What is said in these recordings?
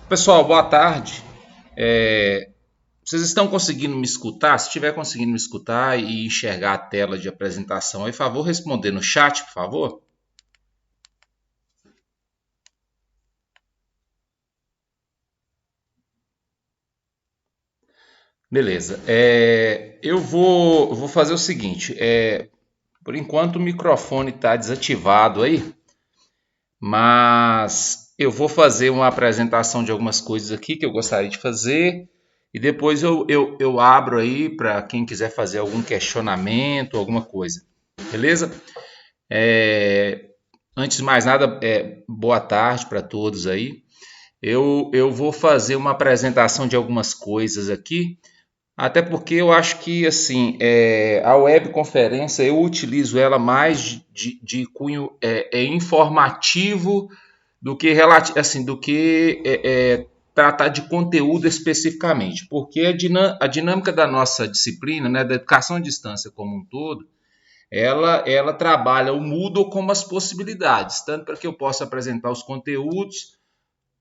Pessoal, boa tarde. Vocês estão conseguindo me escutar? Se estiver conseguindo me escutar e enxergar a tela de apresentação, aí, por favor, responder no chat, por favor. Beleza. Eu vou fazer o seguinte. Por enquanto o microfone está desativado aí, mas eu vou fazer uma apresentação de algumas coisas aqui que eu gostaria de fazer e depois eu abro aí para quem quiser fazer algum questionamento, alguma coisa. Beleza? É, Antes de mais nada, boa tarde para todos aí. Eu vou fazer uma apresentação de algumas coisas aqui, até porque eu acho que assim a webconferência eu utilizo ela mais de cunho informativo do que tratar de conteúdo especificamente, porque a dinâmica da nossa disciplina, né, da educação à distância como um todo, ela trabalha o Moodle como as possibilidades, tanto para que eu possa apresentar os conteúdos,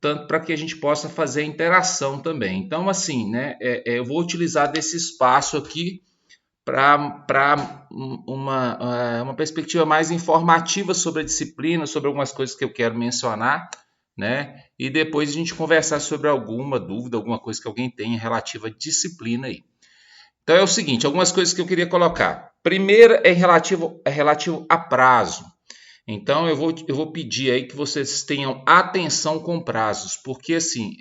tanto para que a gente possa fazer a interação também. Então, assim, né, eu vou utilizar desse espaço aqui para uma perspectiva mais informativa sobre a disciplina, sobre algumas coisas que eu quero mencionar, né? E depois a gente conversar sobre alguma dúvida, alguma coisa que alguém tenha relativa à disciplina aí. Então é o seguinte, algumas coisas que eu queria colocar. Primeiro é relativo a prazo. Então eu vou pedir aí que vocês tenham atenção com prazos, porque assim,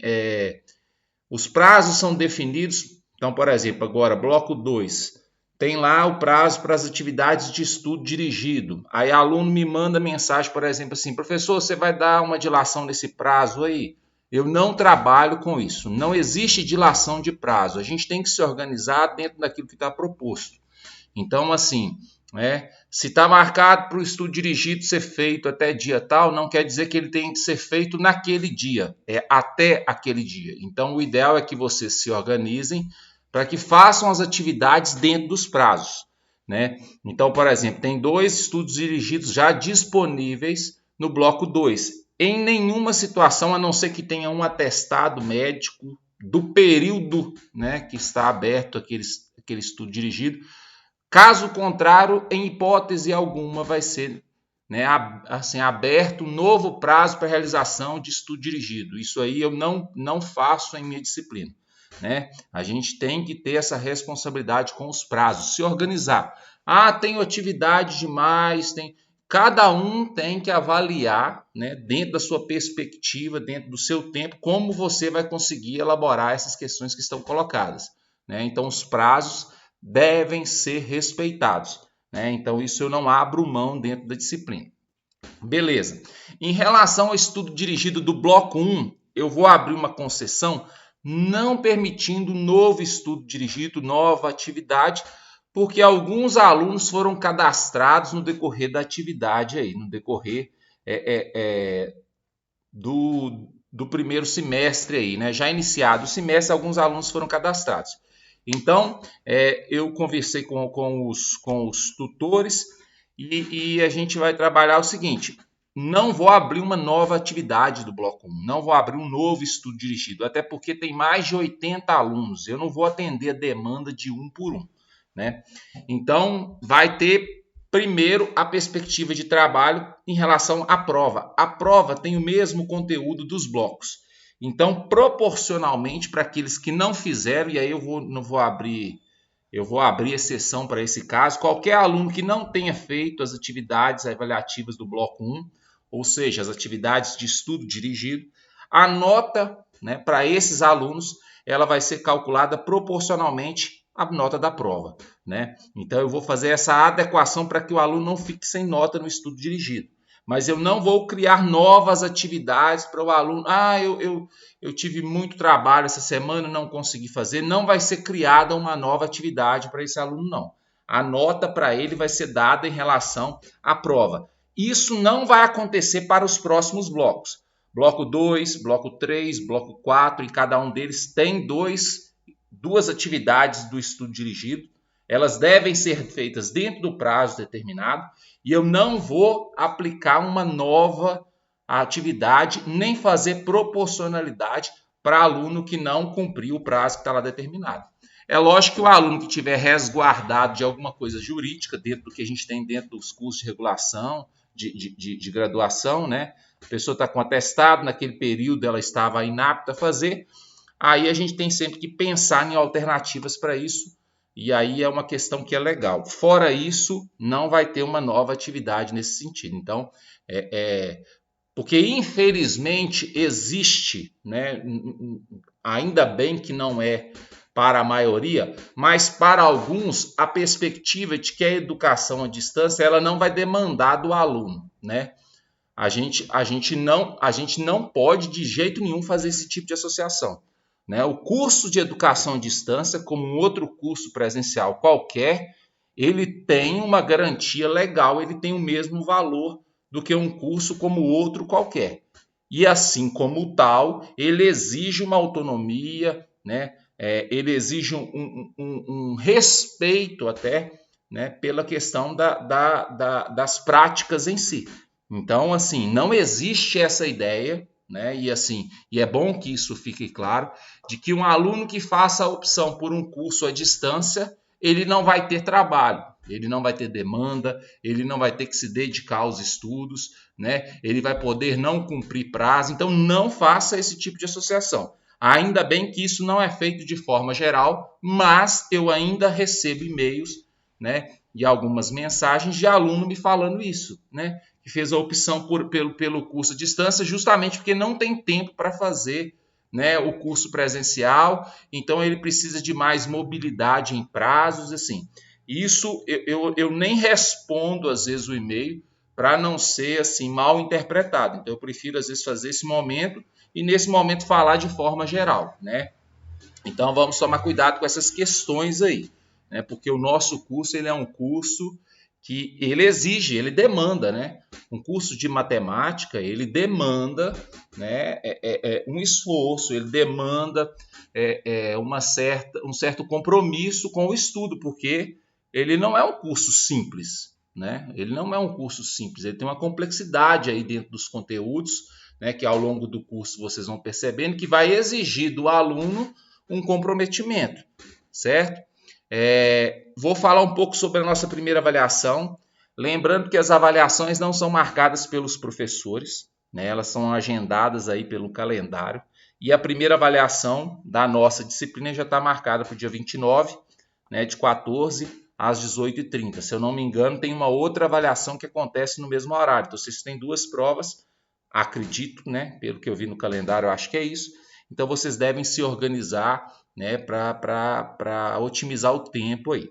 os prazos são definidos. Então, por exemplo, agora, bloco 2 tem lá o prazo para as atividades de estudo dirigido. Aí aluno me manda mensagem, por exemplo, assim, professor, você vai dar uma dilação nesse prazo aí? Eu não trabalho com isso. Não existe dilação de prazo. A gente tem que se organizar dentro daquilo que está proposto. Então, assim, se está marcado para o estudo dirigido ser feito até dia tal, não quer dizer que ele tem que ser feito naquele dia, é até aquele dia. Então, o ideal é que vocês se organizem para que façam as atividades dentro dos prazos, né? Então, por exemplo, tem 2 estudos dirigidos já disponíveis no bloco 2. Em nenhuma situação, a não ser que tenha um atestado médico do período, né, que está aberto aquele estudo dirigido. Caso contrário, em hipótese alguma, vai ser, né, assim, aberto um novo prazo para realização de estudo dirigido. Isso aí eu não faço em minha disciplina, né? A gente tem que ter essa responsabilidade com os prazos, se organizar. Ah, tenho atividade demais, tem. Cada um tem que avaliar, né, dentro da sua perspectiva, dentro do seu tempo, como você vai conseguir elaborar essas questões que estão colocadas, né? Então, os prazos devem ser respeitados, né? Então, isso eu não abro mão dentro da disciplina. Beleza. Em relação ao estudo dirigido do bloco 1, eu vou abrir uma concessão não permitindo novo estudo dirigido, nova atividade, porque alguns alunos foram cadastrados no decorrer da atividade aí, no decorrer do primeiro semestre aí, né? Já iniciado o semestre, alguns alunos foram cadastrados. Então, eu conversei com os tutores e a gente vai trabalhar o seguinte: não vou abrir uma nova atividade do bloco 1, não vou abrir um novo estudo dirigido, até porque tem mais de 80 alunos, eu não vou atender a demanda de um por um, né? Então, vai ter primeiro a perspectiva de trabalho em relação à prova. A prova tem o mesmo conteúdo dos blocos. Então, proporcionalmente para aqueles que não fizeram, e aí eu vou abrir exceção para esse caso, qualquer aluno que não tenha feito as atividades avaliativas do bloco 1, ou seja, as atividades de estudo dirigido, a nota, né, para esses alunos, ela vai ser calculada proporcionalmente à nota da prova, né? Então eu vou fazer essa adequação para que o aluno não fique sem nota no estudo dirigido. Mas eu não vou criar novas atividades para o aluno. Eu tive muito trabalho essa semana, não consegui fazer. Não vai ser criada uma nova atividade para esse aluno, não. A nota para ele vai ser dada em relação à prova. Isso não vai acontecer para os próximos blocos. Bloco 2, bloco 3, bloco 4, e cada um deles tem duas atividades do estudo dirigido. Elas devem ser feitas dentro do prazo determinado e eu não vou aplicar uma nova atividade nem fazer proporcionalidade para aluno que não cumpriu o prazo que está lá determinado. É lógico que o aluno que tiver resguardado de alguma coisa jurídica, dentro do que a gente tem dentro dos cursos de regulação, de graduação, né? A pessoa está com atestado, naquele período ela estava inapta a fazer, aí a gente tem sempre que pensar em alternativas para isso, e aí é uma questão que é legal. Fora isso, não vai ter uma nova atividade nesse sentido. Então, porque infelizmente existe, né? Ainda bem que não é para a maioria, mas para alguns a perspectiva de que a educação à distância ela não vai demandar do aluno, né? A gente não pode de jeito nenhum fazer esse tipo de associação, né? O curso de educação à distância, como um outro curso presencial qualquer, ele tem uma garantia legal, ele tem o mesmo valor do que um curso como outro qualquer. E assim como tal, ele exige uma autonomia, né? Ele exige um respeito até, né? Pela questão das práticas em si. Então, assim, não existe essa ideia, né? E é bom que isso fique claro, de que um aluno que faça a opção por um curso à distância, ele não vai ter trabalho, ele não vai ter demanda, ele não vai ter que se dedicar aos estudos, né? Ele vai poder não cumprir prazo, então não faça esse tipo de associação. Ainda bem que isso não é feito de forma geral, mas eu ainda recebo e-mails, né, e algumas mensagens de aluno me falando isso, né? Que fez a opção pelo curso à distância justamente porque não tem tempo para fazer, né, o curso presencial, então ele precisa de mais mobilidade em prazos, assim. Isso eu nem respondo às vezes o e-mail para não ser assim mal interpretado. Então eu prefiro às vezes fazer esse momento e nesse momento falar de forma geral, né? Então vamos tomar cuidado com essas questões aí, né? Porque o nosso curso ele é um curso que ele exige, ele demanda, né? Um curso de matemática ele demanda, né? Um esforço, ele demanda um certo compromisso com o estudo, porque ele não é um curso simples, né? Ele não é um curso simples, ele tem uma complexidade aí dentro dos conteúdos, né? Que ao longo do curso vocês vão percebendo que vai exigir do aluno um comprometimento, certo? Vou falar um pouco sobre a nossa primeira avaliação, lembrando que as avaliações não são marcadas pelos professores, né? Elas são agendadas aí pelo calendário, e a primeira avaliação da nossa disciplina já está marcada para o dia 29, né, de 14 às 18h30. Se eu não me engano, tem uma outra avaliação que acontece no mesmo horário. Então, vocês têm duas provas, acredito, né? Pelo que eu vi no calendário, eu acho que é isso. Então, vocês devem se organizar, né, para otimizar o tempo aí.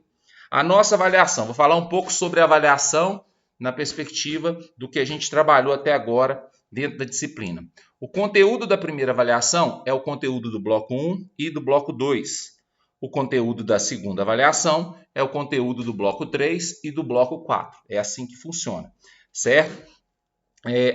A nossa avaliação, vou falar um pouco sobre a avaliação na perspectiva do que a gente trabalhou até agora dentro da disciplina. O conteúdo da primeira avaliação é o conteúdo do bloco 1 e do bloco 2. O conteúdo da segunda avaliação é o conteúdo do bloco 3 e do bloco 4. É assim que funciona, certo?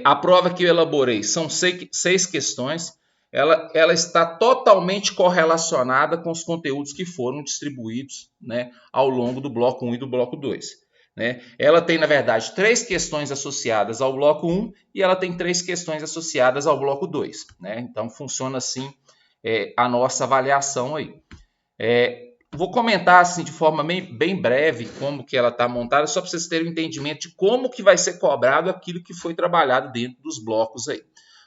A prova que eu elaborei são 6 questões. Ela está totalmente correlacionada com os conteúdos que foram distribuídos, né, ao longo do bloco 1 e do bloco 2. Né? Ela tem, na verdade, 3 questões associadas ao bloco 1 e ela tem 3 questões associadas ao bloco 2. Né? Então, funciona assim a nossa avaliação aí. Vou comentar assim, de forma bem breve como que ela está montada, só para vocês terem um entendimento de como que vai ser cobrado aquilo que foi trabalhado dentro dos blocos aí.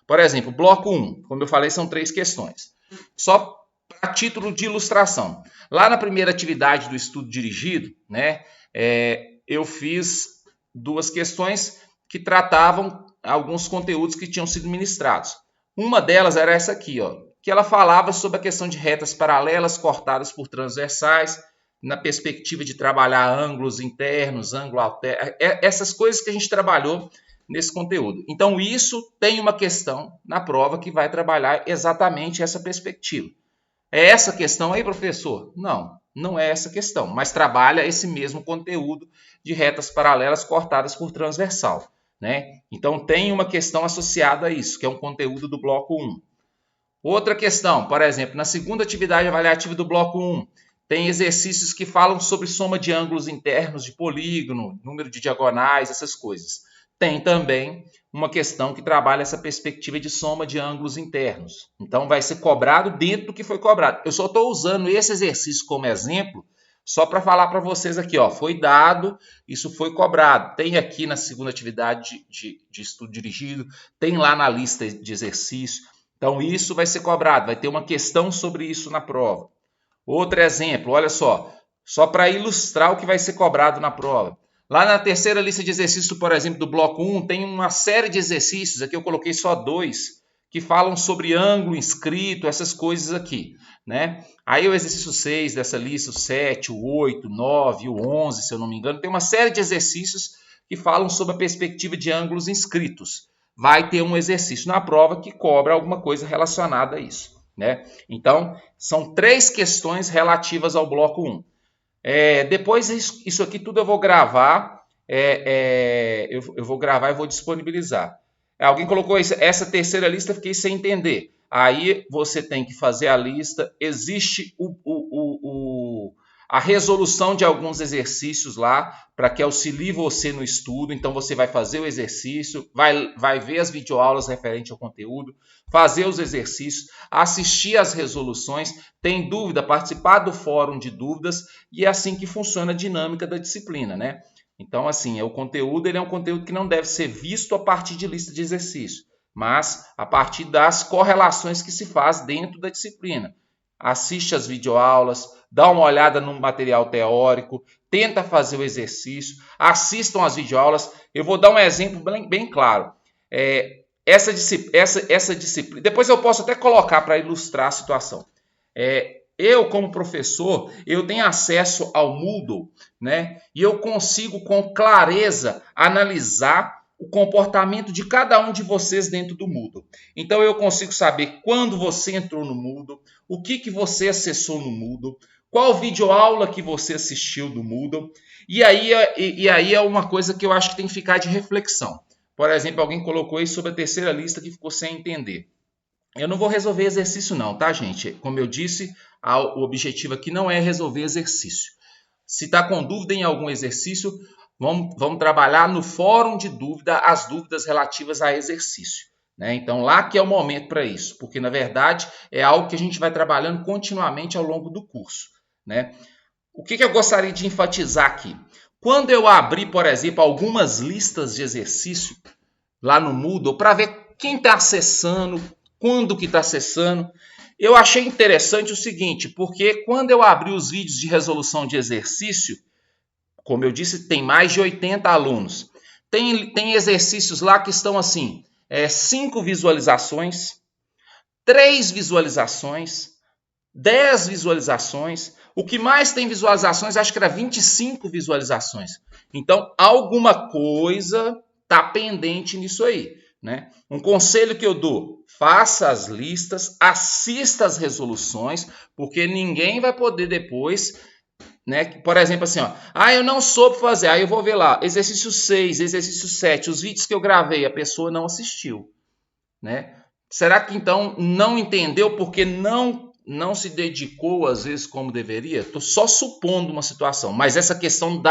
Por exemplo, bloco 1, como eu falei, são 3 questões. Só a título de ilustração. Lá na primeira atividade do estudo dirigido, né, eu fiz 2 questões que tratavam alguns conteúdos que tinham sido ministrados. Uma delas era essa aqui, ó, que ela falava sobre a questão de retas paralelas cortadas por transversais, na perspectiva de trabalhar ângulos internos, ângulo alterno, essas coisas que a gente trabalhou nesse conteúdo. Então, isso tem uma questão na prova que vai trabalhar exatamente essa perspectiva. É essa questão aí, professor? Não, não é essa questão, mas trabalha esse mesmo conteúdo de retas paralelas cortadas por transversal. Né? Então, tem uma questão associada a isso, que é um conteúdo do bloco 1. Outra questão, por exemplo, na segunda atividade avaliativa do bloco 1, tem exercícios que falam sobre soma de ângulos internos de polígono, número de diagonais, essas coisas. tem também uma questão que trabalha essa perspectiva de soma de ângulos internos. Então, vai ser cobrado dentro do que foi cobrado. Eu só estou usando esse exercício como exemplo só para falar para vocês aqui, ó, foi dado, isso foi cobrado. Tem aqui na segunda atividade de estudo dirigido, tem lá na lista de exercício. Então, isso vai ser cobrado, vai ter uma questão sobre isso na prova. Outro exemplo, olha só para ilustrar o que vai ser cobrado na prova. Lá na terceira lista de exercícios, por exemplo, do bloco 1, tem uma série de exercícios, aqui eu coloquei só 2, que falam sobre ângulo inscrito, essas coisas aqui, né? Aí o exercício 6 dessa lista, o 7, o 8, o 9, o 11, se eu não me engano, tem uma série de exercícios que falam sobre a perspectiva de ângulos inscritos. Vai ter um exercício na prova que cobra alguma coisa relacionada a isso, né? Então, são 3 questões relativas ao bloco 1. Depois, isso aqui tudo eu vou gravar, eu vou gravar e vou disponibilizar. Alguém colocou essa terceira lista, fiquei sem entender. Aí você tem que fazer a lista, existe a resolução de alguns exercícios lá para que auxilie você no estudo. Então você vai fazer o exercício, vai ver as videoaulas referentes ao conteúdo, fazer os exercícios, assistir às resoluções, tem dúvida, participar do fórum de dúvidas, e é assim que funciona a dinâmica da disciplina, né? Então, assim, o conteúdo ele é um conteúdo que não deve ser visto a partir de lista de exercício, mas a partir das correlações que se faz dentro da disciplina. Assiste às videoaulas, dá uma olhada no material teórico, tenta fazer o exercício, assistam às videoaulas. Eu vou dar um exemplo bem claro. Essa disciplina, depois eu posso até colocar para ilustrar a situação. Eu, como professor, eu tenho acesso ao Moodle, né? E eu consigo com clareza analisar o comportamento de cada um de vocês dentro do Moodle. Então eu consigo saber quando você entrou no Moodle, o que você acessou no Moodle, qual videoaula que você assistiu do Moodle. E aí é uma coisa que eu acho que tem que ficar de reflexão. Por exemplo, alguém colocou aí sobre a terceira lista que ficou sem entender. Eu não vou resolver exercício não, tá, gente? Como eu disse, o objetivo aqui não é resolver exercício. Se está com dúvida em algum exercício, vamos trabalhar no fórum de dúvida as dúvidas relativas a exercício, né? Então, lá que é o momento para isso, porque, na verdade, é algo que a gente vai trabalhando continuamente ao longo do curso, né? O que eu gostaria de enfatizar aqui? Quando eu abrir, por exemplo, algumas listas de exercício lá no Moodle, para ver quem está acessando, quando que está acessando, eu achei interessante o seguinte, porque quando eu abri os vídeos de resolução de exercício, como eu disse, tem mais de 80 alunos. Tem exercícios lá que estão assim, 5 visualizações, 3 visualizações, 10 visualizações. O que mais tem visualizações, acho que era 25 visualizações. Então, alguma coisa está pendente nisso aí, né? Um conselho que eu dou, faça as listas, assista as resoluções, porque ninguém vai poder depois, né? Por exemplo, assim, ó, eu não soube fazer, aí eu vou ver lá, exercício 6, exercício 7, os vídeos que eu gravei, a pessoa não assistiu, né? Será que então não entendeu porque não se dedicou às vezes como deveria? Estou só supondo uma situação, mas essa questão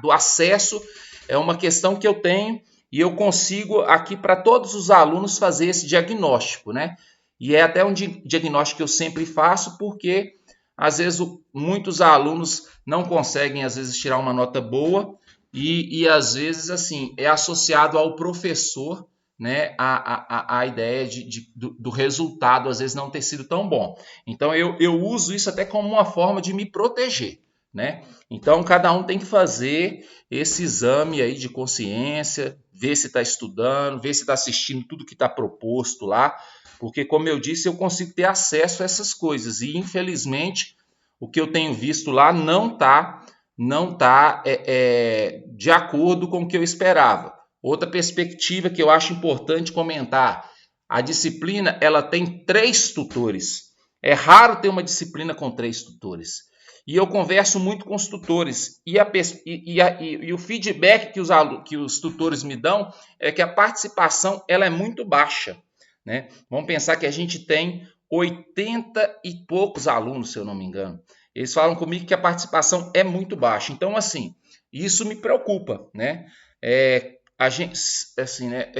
do acesso é uma questão que eu tenho e eu consigo aqui para todos os alunos fazer esse diagnóstico, né? E é até um diagnóstico que eu sempre faço porque às vezes muitos alunos não conseguem às vezes tirar uma nota boa e às vezes assim é associado ao professor, né, a ideia do resultado às vezes não ter sido tão bom. Então eu uso isso até como uma forma de me proteger, né? Então cada um tem que fazer esse exame aí de consciência, ver se está estudando, ver se está assistindo tudo que está proposto lá, porque como eu disse, eu consigo ter acesso a essas coisas e infelizmente o que eu tenho visto lá não tá de acordo com o que eu esperava. Outra perspectiva que eu acho importante comentar, a disciplina ela tem 3 tutores. É raro ter uma disciplina com 3 tutores. E eu converso muito com os tutores e o feedback que os tutores me dão é que a participação ela é muito baixa, né? Vamos pensar que a gente tem 80 e poucos alunos, se eu não me engano. Eles falam comigo que a participação é muito baixa. Então, assim, isso me preocupa, né? a gente, assim, né,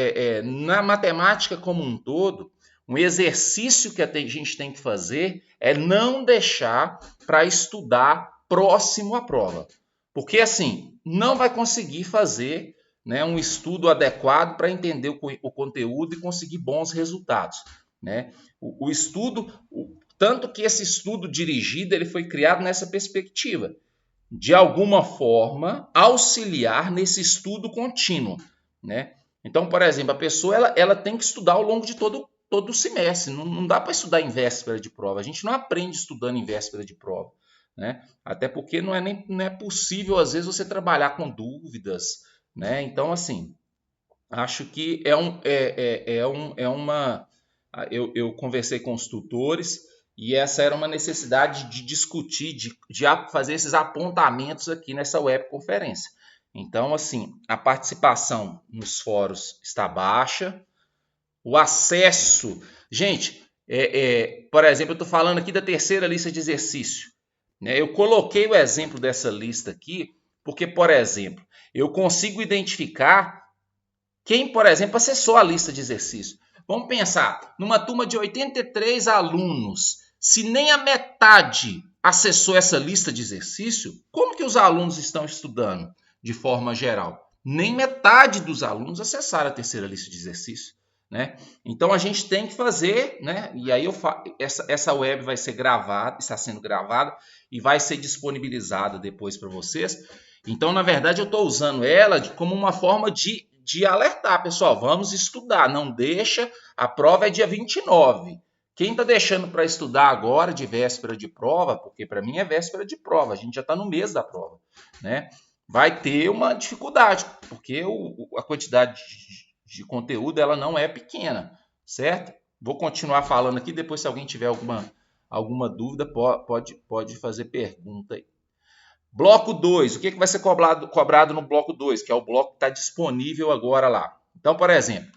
na matemática como um todo, um exercício que a gente tem que fazer é não deixar para estudar próximo à prova. Porque, assim, não vai conseguir fazer, né, um estudo adequado para entender o conteúdo e conseguir bons resultados. Né? O estudo, tanto que esse estudo dirigido ele foi criado nessa perspectiva, de alguma forma auxiliar nesse estudo contínuo. Né? Então, por exemplo, a pessoa ela tem que estudar ao longo de todo o semestre. Não dá para estudar em véspera de prova. A gente não aprende estudando em véspera de prova. Né? Até porque não é possível, às vezes, você trabalhar com dúvidas. Né? Então, assim, acho que uma. Eu conversei com os tutores e essa era uma necessidade de discutir, de fazer esses apontamentos aqui nessa webconferência. Então, assim, a participação nos fóruns está baixa, o acesso. Gente, por exemplo, eu estou falando aqui da terceira lista de exercício. Né? Eu coloquei o exemplo dessa lista aqui porque, por exemplo, eu consigo identificar quem, por exemplo, acessou a lista de exercícios. Vamos pensar, numa turma de 83 alunos, se nem a metade acessou essa lista de exercício, como que os alunos estão estudando de forma geral? Nem metade dos alunos acessaram a terceira lista de exercício. Né? Então a gente tem que fazer, né? E aí essa web vai ser gravada, está sendo gravada e vai ser disponibilizada depois para vocês. Então, na verdade, eu estou usando ela como uma forma de alertar, pessoal, vamos estudar, não deixa, a prova é dia 29. Quem está deixando para estudar agora de véspera de prova, porque para mim é véspera de prova, a gente já está no mês da prova, né? Vai ter uma dificuldade, porque a quantidade de conteúdo ela não é pequena, certo? Vou continuar falando aqui, depois se alguém tiver alguma dúvida, pode fazer pergunta aí. Bloco 2, o que vai ser cobrado no bloco 2, que é o bloco que está disponível agora lá. Então, por exemplo,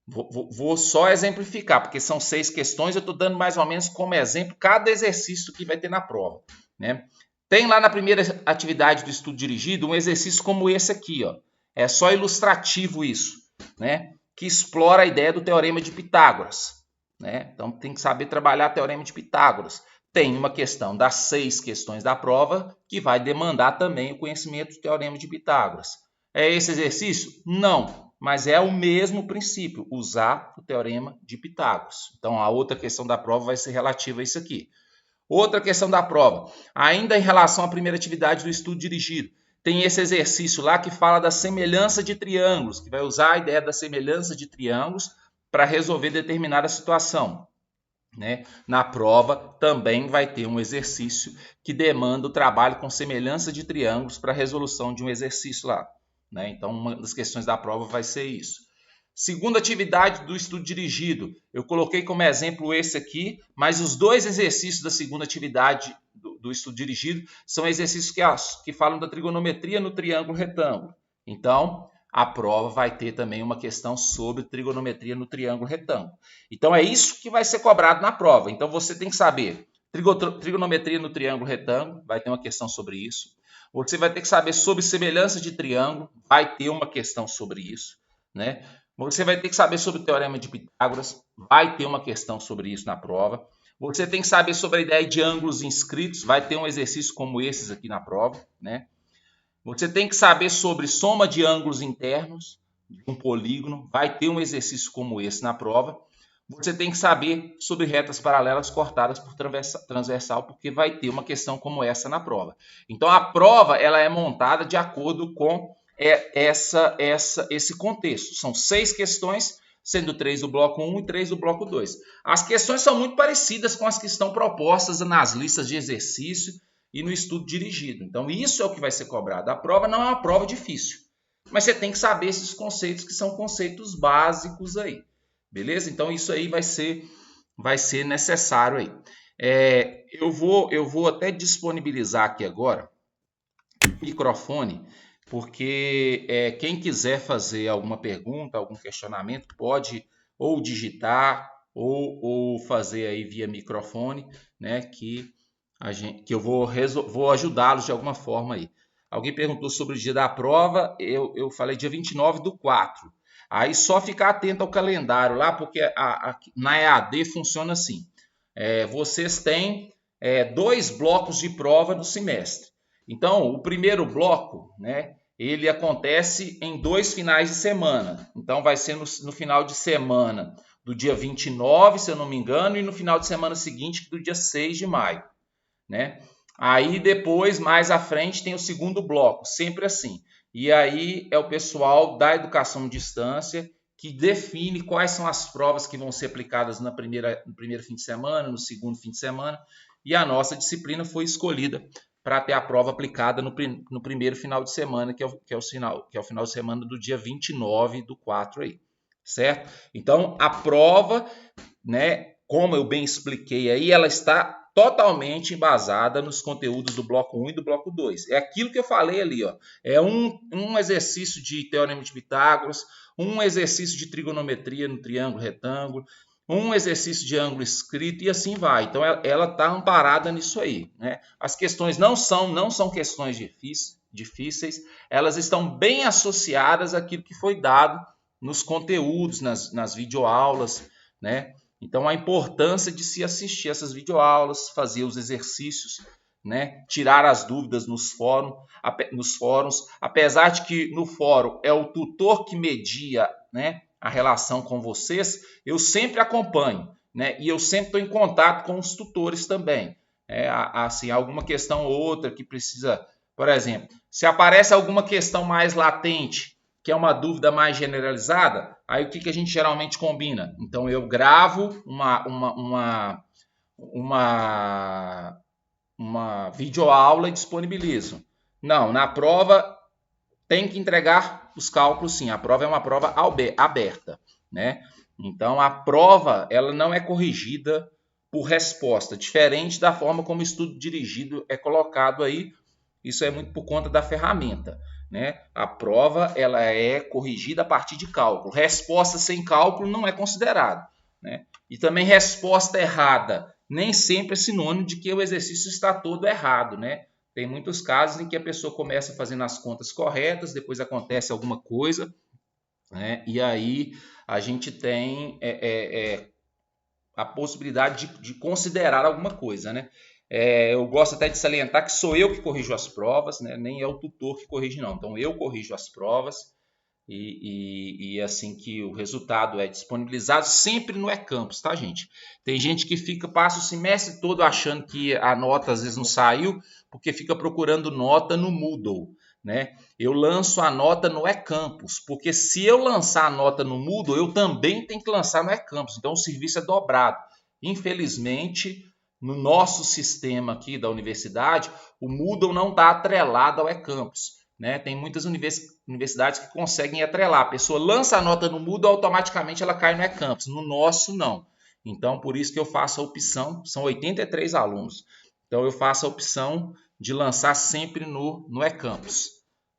vou só exemplificar, porque são 6 questões, eu estou dando mais ou menos como exemplo cada exercício que vai ter na prova. Né? Tem lá na primeira atividade do estudo dirigido um exercício como esse aqui. Ó. É só ilustrativo isso, né? Que explora a ideia do teorema de Pitágoras. Né? Então, tem que saber trabalhar o teorema de Pitágoras. Tem uma questão das 6 questões da prova que vai demandar também o conhecimento do teorema de Pitágoras. É esse exercício? Não, mas é o mesmo princípio, usar o teorema de Pitágoras. Então, a outra questão da prova vai ser relativa a isso aqui. Outra questão da prova, ainda em relação à primeira atividade do estudo dirigido, tem esse exercício lá que fala da semelhança de triângulos, que vai usar a ideia da semelhança de triângulos para resolver determinada situação. Né? Na prova também vai ter um exercício que demanda o trabalho com semelhança de triângulos para a resolução de um exercício lá. Né? Então, uma das questões da prova vai ser isso. Segunda atividade do estudo dirigido, eu coloquei como exemplo esse aqui, mas os 2 exercícios da segunda atividade do estudo dirigido são exercícios que falam da trigonometria no triângulo retângulo. Então, a prova vai ter também uma questão sobre trigonometria no triângulo retângulo. Então, é isso que vai ser cobrado na prova. Então, você tem que saber trigonometria no triângulo retângulo, vai ter uma questão sobre isso. Você vai ter que saber sobre semelhança de triângulo, vai ter uma questão sobre isso. Né? Você vai ter que saber sobre o teorema de Pitágoras, vai ter uma questão sobre isso na prova. Você tem que saber sobre a ideia de ângulos inscritos, vai ter um exercício como esses aqui na prova. Né? Você tem que saber sobre soma de ângulos internos de um polígono, vai ter um exercício como esse na prova. Você tem que saber sobre retas paralelas cortadas por transversal, porque vai ter uma questão como essa na prova. Então, a prova ela é montada de acordo com esse contexto. São 6 questões, sendo 3 do bloco 1 e 3 do bloco 2. As questões são muito parecidas com as que estão propostas nas listas de exercício e no estudo dirigido. Então, isso é o que vai ser cobrado. A prova não é uma prova difícil, mas você tem que saber esses conceitos que são conceitos básicos aí. Beleza? Então, isso aí vai ser necessário aí. Eu vou até disponibilizar aqui agora o microfone, porque quem quiser fazer alguma pergunta, algum questionamento, pode ou digitar ou fazer aí via microfone, né? Que eu vou ajudá-los de alguma forma aí. Alguém perguntou sobre o dia da prova, eu falei dia 29/4. Aí só ficar atento ao calendário lá, porque na EAD funciona assim. Vocês têm 2 blocos de prova no semestre. Então, o primeiro bloco, né, ele acontece em 2 finais de semana. Então, vai ser no final de semana do dia 29, se eu não me engano, e no final de semana seguinte, do dia 6 de maio. Né? Aí, depois, mais à frente, tem o segundo bloco, sempre assim. E aí é o pessoal da educação à distância que define quais são as provas que vão ser aplicadas no primeiro fim de semana, no segundo fim de semana. E a nossa disciplina foi escolhida para ter a prova aplicada no primeiro final de semana, que é o final de semana do dia 29/4 aí, certo? Então, a prova, né, como eu bem expliquei aí, ela está totalmente embasada nos conteúdos do bloco 1 e do bloco 2. É aquilo que eu falei ali, ó. É um exercício de teorema de Pitágoras, um exercício de trigonometria no triângulo retângulo, um exercício de ângulo escrito e assim vai. Então, ela está amparada nisso aí, né? As questões não são questões difíceis, elas estão bem associadas àquilo que foi dado nos conteúdos, nas videoaulas, né? Então, a importância de se assistir essas videoaulas, fazer os exercícios, né? Tirar as dúvidas nos fóruns, apesar de que no fórum é o tutor que media, né, a relação com vocês, eu sempre acompanho, né? E eu sempre estou em contato com os tutores também. Assim, alguma questão ou outra que precisa, por exemplo, se aparece alguma questão mais latente, que é uma dúvida mais generalizada, aí o que a gente geralmente combina? Então eu gravo uma videoaula e disponibilizo. Não, na prova tem que entregar os cálculos sim, a prova é uma prova aberta, né? Então a prova ela não é corrigida por resposta, diferente da forma como o estudo dirigido é colocado aí, isso é muito por conta da ferramenta, né? A prova ela é corrigida a partir de cálculo, resposta sem cálculo não é considerado, né? E também resposta errada nem sempre é sinônimo de que o exercício está todo errado, né? Tem muitos casos em que a pessoa começa fazendo as contas corretas, depois acontece alguma coisa, né? E aí a gente tem a possibilidade de considerar alguma coisa, né? Eu gosto até de salientar que sou eu que corrijo as provas, né? Nem é o tutor que corrige, não. Então eu corrijo as provas e assim que o resultado é disponibilizado sempre no eCampus, tá, gente? Tem gente que passa o semestre todo achando que a nota às vezes não saiu porque fica procurando nota no Moodle, né? Eu lanço a nota no eCampus, porque se eu lançar a nota no Moodle, eu também tenho que lançar no eCampus. Então o serviço é dobrado. Infelizmente, no nosso sistema aqui da universidade, o Moodle não está atrelado ao eCampus. Né? Tem muitas universidades que conseguem atrelar. A pessoa lança a nota no Moodle, automaticamente ela cai no eCampus. No nosso, não. Então, por isso que eu faço a opção, são 83 alunos. Então, eu faço a opção de lançar sempre no eCampus.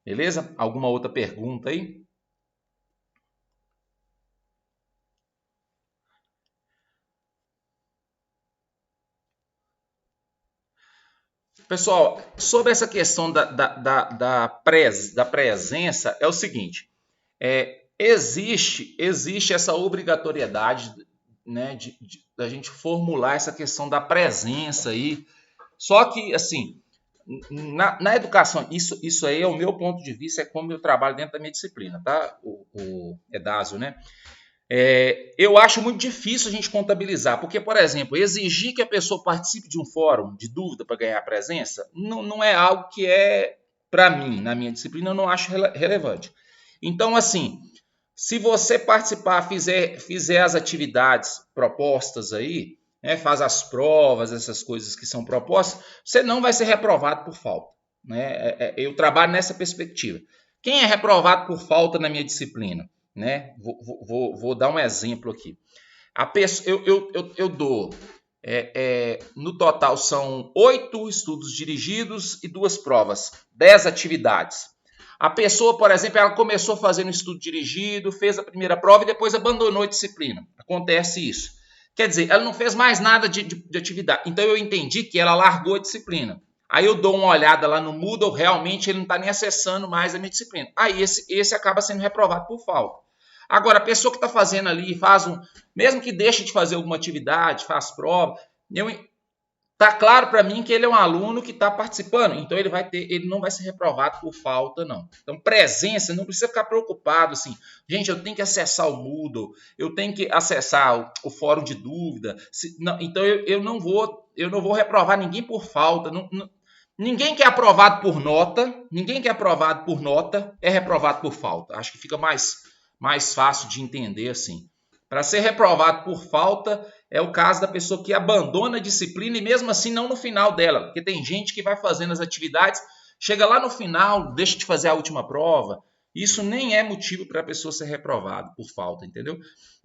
Beleza? Alguma outra pergunta aí? Pessoal, sobre essa questão da presença, é o seguinte, existe essa obrigatoriedade, né, da gente formular essa questão da presença aí, só que, assim, na educação, isso aí é o meu ponto de vista, é como eu trabalho dentro da minha disciplina, tá? O Edásio, né? Eu acho muito difícil a gente contabilizar, porque, por exemplo, exigir que a pessoa participe de um fórum de dúvida para ganhar presença não é algo que para mim, na minha disciplina, eu não acho relevante. Então, assim, se você participar, fizer as atividades propostas aí, né, faz as provas, essas coisas que são propostas, você não vai ser reprovado por falta. Né? Eu trabalho nessa perspectiva. Quem é reprovado por falta na minha disciplina? Né? Vou dar um exemplo aqui. Eu dou, no total são 8 estudos dirigidos e 2 provas, 10 atividades. A pessoa, por exemplo, ela começou fazendo estudo dirigido, fez a primeira prova e depois abandonou a disciplina. Acontece isso. Quer dizer, ela não fez mais nada de atividade. Então eu entendi que ela largou a disciplina. Aí eu dou uma olhada lá no Moodle, realmente ele não está nem acessando mais a minha disciplina. Aí esse acaba sendo reprovado por falta. Agora, a pessoa que está fazendo ali, mesmo que deixe de fazer alguma atividade, faz prova, tá claro para mim que ele é um aluno que está participando, então ele não vai ser reprovado por falta, não. Então, presença, não precisa ficar preocupado assim, gente, eu tenho que acessar o Moodle, eu tenho que acessar o fórum de dúvida, então eu não vou reprovar ninguém por falta, ninguém que é aprovado por nota, é reprovado por falta. Acho que fica mais fácil de entender assim. Para ser reprovado por falta é o caso da pessoa que abandona a disciplina e mesmo assim não no final dela, porque tem gente que vai fazendo as atividades, chega lá no final, deixa de fazer a última prova. Isso nem é motivo para a pessoa ser reprovada por falta, entendeu?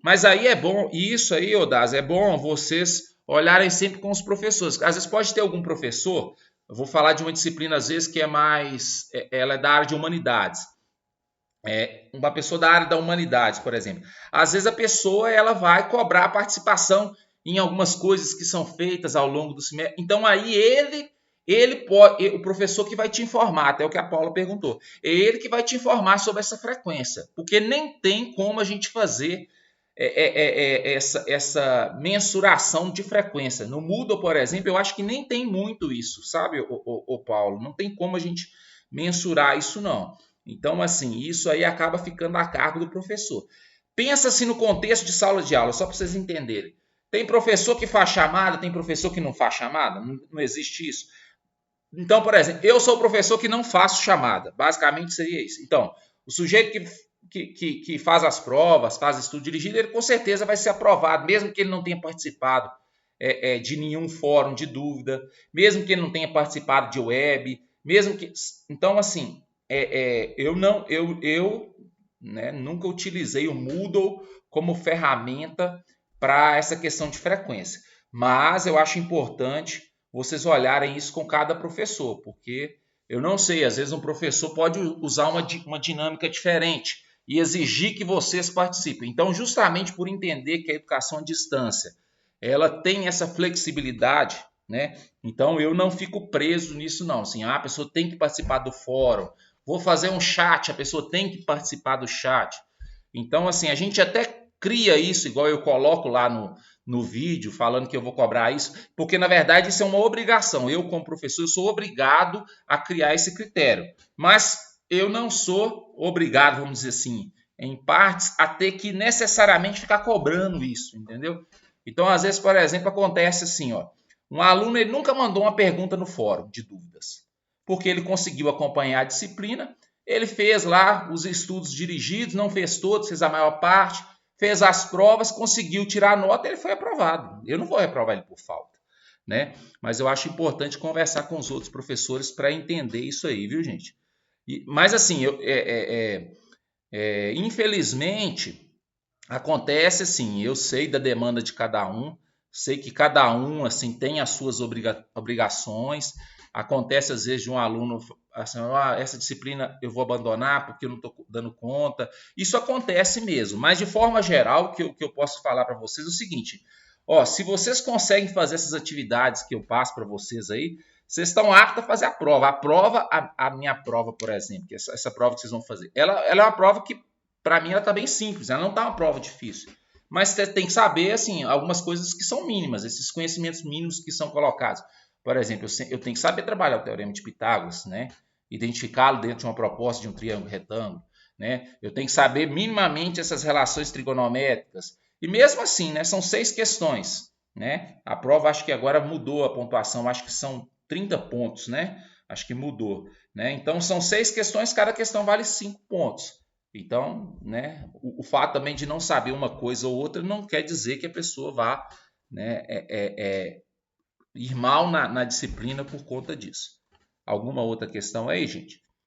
Mas aí é bom, e isso aí, Odaz, é bom vocês olharem sempre com os professores. Às vezes pode ter algum professor, eu vou falar de uma disciplina às vezes que ela é da área de humanidades. Uma pessoa da área da humanidades, por exemplo. Às vezes a pessoa ela vai cobrar a participação em algumas coisas que são feitas ao longo do semestre. Então aí ele pode, o professor que vai te informar, até o que a Paula perguntou, é ele que vai te informar sobre essa frequência, porque nem tem como a gente fazer essa mensuração de frequência. No Moodle, por exemplo, eu acho que nem tem muito isso, sabe, o Paulo? Não tem como a gente mensurar isso, não. Então, assim, isso aí acaba ficando a cargo do professor. Pensa-se no contexto de sala de aula, só para vocês entenderem. Tem professor que faz chamada, tem professor que não faz chamada? Não existe isso. Então, por exemplo, eu sou o professor que não faço chamada. Basicamente seria isso. Então, o sujeito que faz as provas, faz estudo dirigido, ele com certeza vai ser aprovado, mesmo que ele não tenha participado de nenhum fórum de dúvida, mesmo que ele não tenha participado de web, mesmo que... Então, assim, eu nunca utilizei o Moodle como ferramenta para essa questão de frequência, mas eu acho importante vocês olharem isso com cada professor, porque eu não sei, às vezes um professor pode usar uma dinâmica diferente e exigir que vocês participem. Então, justamente por entender que a educação à distância ela tem essa flexibilidade, né? Então eu não fico preso nisso não, assim, a pessoa tem que participar do fórum, vou fazer um chat, a pessoa tem que participar do chat. Então, assim, a gente até cria isso, igual eu coloco lá no vídeo, falando que eu vou cobrar isso, porque, na verdade, isso é uma obrigação. Eu, como professor, eu sou obrigado a criar esse critério. Mas eu não sou obrigado, vamos dizer assim, em partes, a ter que necessariamente ficar cobrando isso, entendeu? Então, às vezes, por exemplo, acontece assim, ó, um aluno ele nunca mandou uma pergunta no fórum de dúvidas, porque ele conseguiu acompanhar a disciplina, ele fez lá os estudos dirigidos, não fez todos, fez a maior parte, fez as provas, conseguiu tirar a nota, ele foi aprovado. Eu não vou reprovar ele por falta, né? Mas eu acho importante conversar com os outros professores para entender isso aí, viu, gente? Mas assim, infelizmente, acontece assim, eu sei da demanda de cada um, sei que cada um assim tem as suas obrigações. Acontece às vezes de um aluno assim, essa disciplina eu vou abandonar porque eu não estou dando conta. Isso acontece mesmo, mas de forma geral o que eu posso falar para vocês é o seguinte: se vocês conseguem fazer essas atividades que eu passo para vocês aí, vocês estão aptos a fazer a prova. A minha prova, por exemplo, que essa prova que vocês vão fazer, ela é uma prova que para mim ela está bem simples, ela não está uma prova difícil. Mas você tem que saber assim, algumas coisas que são mínimas, esses conhecimentos mínimos que são colocados. Por exemplo, eu tenho que saber trabalhar o teorema de Pitágoras, né? Identificá-lo dentro de uma proposta de um triângulo retângulo. Né? Eu tenho que saber minimamente essas relações trigonométricas. E mesmo assim, né, são 6 questões. Né? A prova acho que agora mudou a pontuação, acho que são 30 pontos. Né? Acho que mudou. Né? Então são 6 questões, cada questão vale 5 pontos. Então, né, o fato também de não saber uma coisa ou outra não quer dizer que a pessoa vá, né, ir mal na disciplina por conta disso. Alguma outra questão aí, gente?